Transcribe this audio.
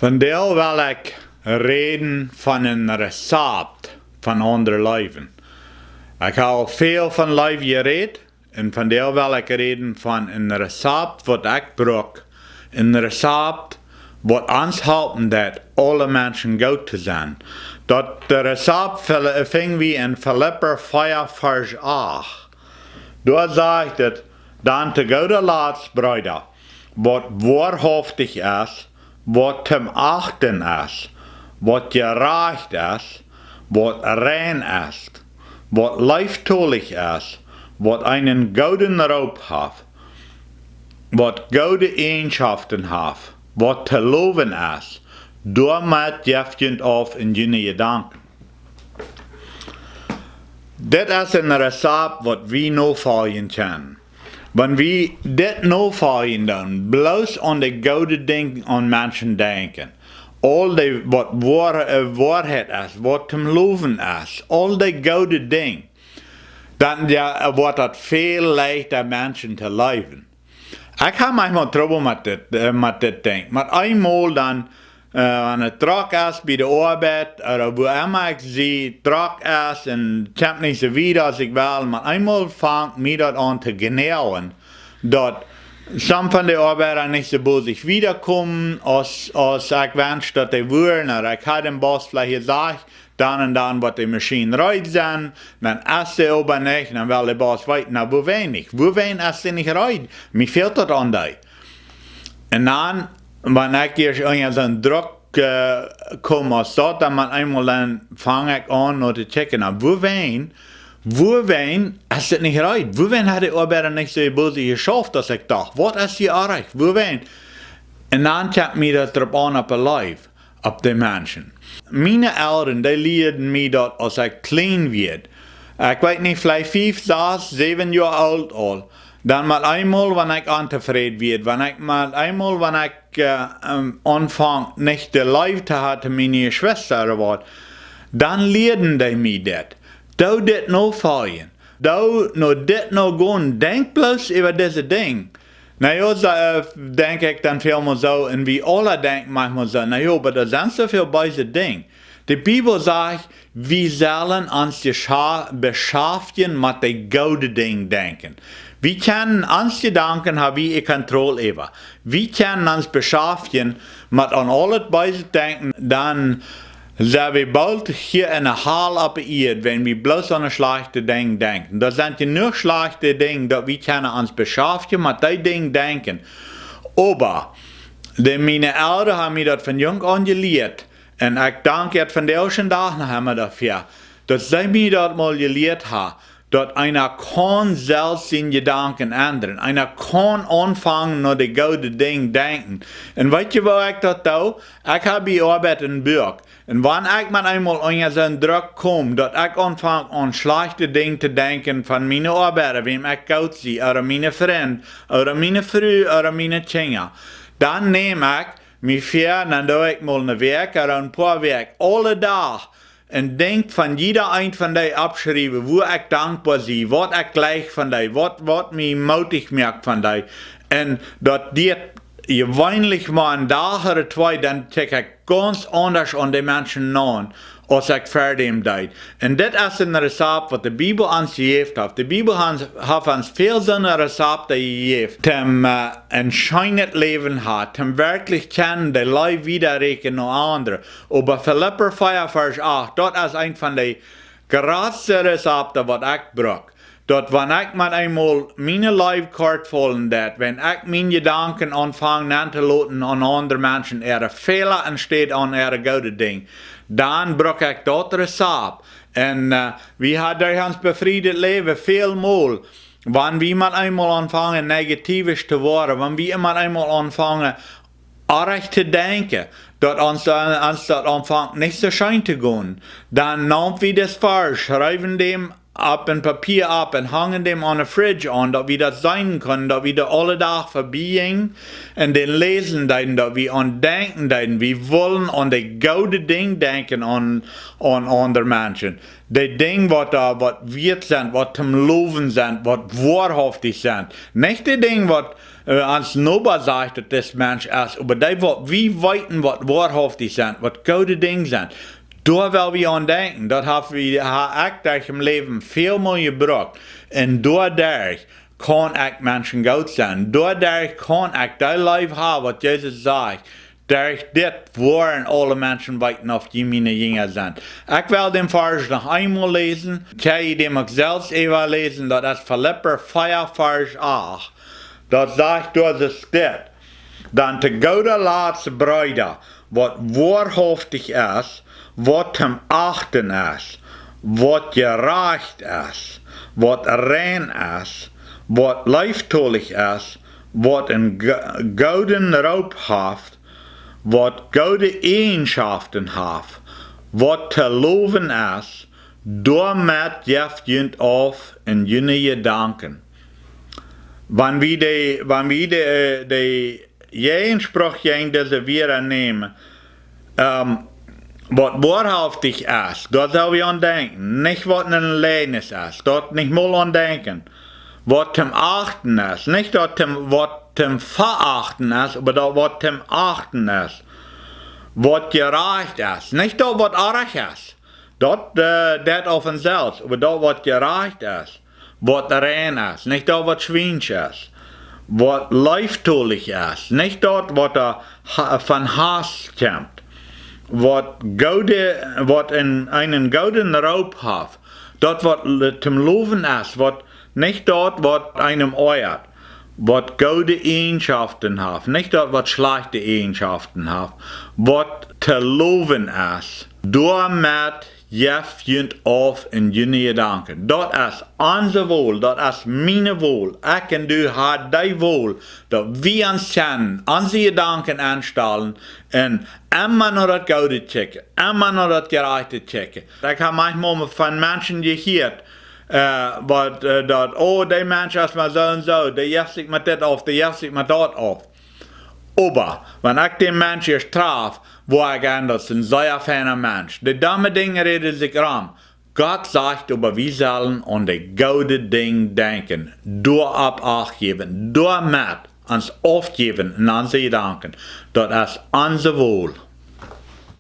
Vandaag wil ik reden van een recept van andere leven. Ik heb al veel van leven gereed en vandaag wil ik reden van een recept wat ik gebruik. Een recept wat ons helpen dat alle mensen goed te zijn. Dat de recept vingen we in Filipa 4 vers 8. Daar zegt het, dan te goede laatsbruider, wat waarhaftig is, wat te achten is, wat gerecht is, wat rein is, wat lieftolig is, wat einen gouden roep heeft, wat goede eigenschaften heeft, wat te loven is, daarmee geeft je het af in je gedanken. Dit is een recept wat we nu volgen kunnen. Wanneer we dit nu volgen doen, bloos aan de goede dingen aan mensen denken. Al die wat waarheid is, wat te loven is, al die goede dingen. Dan wordt het veel leichter mensen te leven. Ik heb manchmal trouble met dit ding. Maar eenmaal dan, wanneer het druk is bij de arbeid, of waar ik zie, druk is en ik heb niet zo weer als ik wil, maar eenmaal vangt mij dat aan te genauwen, dat some van de arbeiders niet zo boos zich wiederkomen, als ik wens dat die willen, of ik had een boss vielleicht gezegd, dan en dan wat die machine rijdt zijn, dan is ze aber niet, dan wil de boss weten, nou wo weinig is ze niet rijdt, mij fehlt dat aan die. En dan, wanneer ik hier in zo'n druk kom als dat, dan eenmaal dan vang ik aan naar te checken, nou wo wijn is het niet rijdt, wo wijn had de arbeider niet zo boos geschafft, als ik dacht, wat is hier erreicht, wo wijn? En dan check me dat erop aan op een live, op de mensen. Meine Eltern, die leerden mij dat als ik klein werd. Ik weet niet, vielleicht 5, 6, 7 jaar oud al. Dan mal eenmaal, wanneer ik ontevreden werd, wanneer ik anvang niet de liefde had met mijn Schwester wat, dan leerden die mij dat. Doe dit nou volgen. Doe nou dit nou gaan. Denk bloos over deze ding. Nou ja, denk ik dan veel zo, en wie alle denken manchmal zo, nou ja, maar er zijn zoveel bij ze ding. De Bibel zegt, we zullen ons beschäftigen met de goede dingen denken. We kunnen ons gedanken hebben we controle over. We kunnen ons beschäftigen met aan alles bij ze denken, dan zijn we bald hier in een hal op de eerd, wenn we bloos aan een slechte ding denken. Dat zijn genoeg slechte dingen dat we kunnen ons beschäftigen met die dingen denken. Aber, meine Eltern haben mir dat van jong aan geleerd. En ik dank het vandaag dag nog hem dafür, dat zij mir dat mal geleerd hebben. Dat einer kann selbst zijn Gedanken ändern. Einer kann anfangen naar de goede dingen denken. En weet je waar ik dat doe? Ik heb die arbeid in Burg. En wanneer ik met eenmaal aan zo'n druk kom, dat ik aanvang aan slechte dingen te denken van mijn arbeider, wem ik goed zie, of mijn vriend, of mijn vrouw, of mijn kinderen, dan neem ik mij ver, dan doe ik mal een werk, of een paar werk, alle dag. En denk van jeder een van die abschrijven, hoe ik dankbaar zie, wat ik gleich van die, wat mij moedig maakt van die. En dat dit gewöhnlich maar een dag of 2, dan kijk ik ganz anders aan die mensen aan, als ik verder deed. En dit is een recept wat de Bibel ons gegeven heeft. De Bibel heeft ons veel zo'n recepten gegeven, om een schijnend leven had, om werkelijk kennen, de leven wiederrekenen naar anderen. Aber Filipa 4 vers 8, dat is een van de grootste recepten wat ik gebruik. Dat wanneer ik met eenmaal mijn leven kort volgen dat, wanneer ik mijn gedanken aanvang aan te laten aan andere mensen, fehler entsteht aan goede dingen, dan gebruik ik dat recept. En we hebben ons bevrijd leven veelmaal. Wanneer we met eenmaal aanvangen negatief te worden, wanneer we met eenmaal aanvangen erg te denken, dat ons dat aanvangt niet zo schijn te gaan, dan nemen we das vers, schrijven dem op een papier ab en hangen dem aan de fridge aan, dat we dat zijn kunnen, dat we er alle dag voorbij en den lezen deiden, dat we aan denken deiden. We willen aan de gouden ding denken aan andere mensen. De ding wat wert zijn, wat te loven zijn, wat waarhaftig zijn. Niet de ding wat als nobel sagt, dat das Mensch ist, aber die wat we weten wat waarhaftig zijn, wat gouden dingen zijn. Daar wil we aan denken. Dat heb ik in mijn leven veel meer gebruikt. En daardoor kan ik mensen goed zijn. Daardoor kan ik dat leven hebben wat Jezus zegt. Door dit waren alle mensen weten of die mijn jingen zijn. Ik wil den vers nog eenmaal lezen. Kan je dem ook zelfs even lezen. Dat is Filipa 4 vers 8. Dat zegt door de stad. Dan te goede laatste bruider, wat waarhaftig is, wat hem achten is, wat gerecht is, wat rein is, wat liefdollig is, wat een gouden roep heeft, wat gouden eigenschaften heeft, wat te loven is, daarmee geeft je af en je danken. Wanneer we de Jeenspruch deze weer nemen, wat waarhaftig is, dat zou we aan denken. Niet wat een leidnis is, dat niet mal aan denken. Wat hem achten is, niet dat wat hem verachten is, maar dat wat hem achten is. Wat gerecht is, niet dat wat erg is. Dat of vanzelf, maar dat wat gerecht is. Wat rein is, niet dat wat schwinsch is. Wat liefdollig is, niet dat wat van haast komt. Wat einen gouden roep heeft. Dat wat te loven is, wat niet dat wat einem euert. Wat gouden eigenschaften heeft, niet dat wat slechte eigenschaften heeft. Wat te loven is. Daarmee geeft je af en je danken. Dat is onze wohl, dat is mijn wohl. Ik en du hebben die wohl, dat we ons kennen, onze gedanken aanstellen en immer naar dat gouden checken, immer naar dat gerechte checken. Ik heb manchmal van mensen gehoord, die mensen is maar zo en zo, die geeft zich met dit af, die geeft zich met dat af. Aber, wenn ich den Menschen straf, war ich anders ein sehr feiner Mensch. Die dumme Dinge reden sich ran. Gott sagt aber, wir sollen an die gouden Dinge denken. Door ab Acht geben, door mit ans aufgeben und an sie danken. Das ist unser Wohl.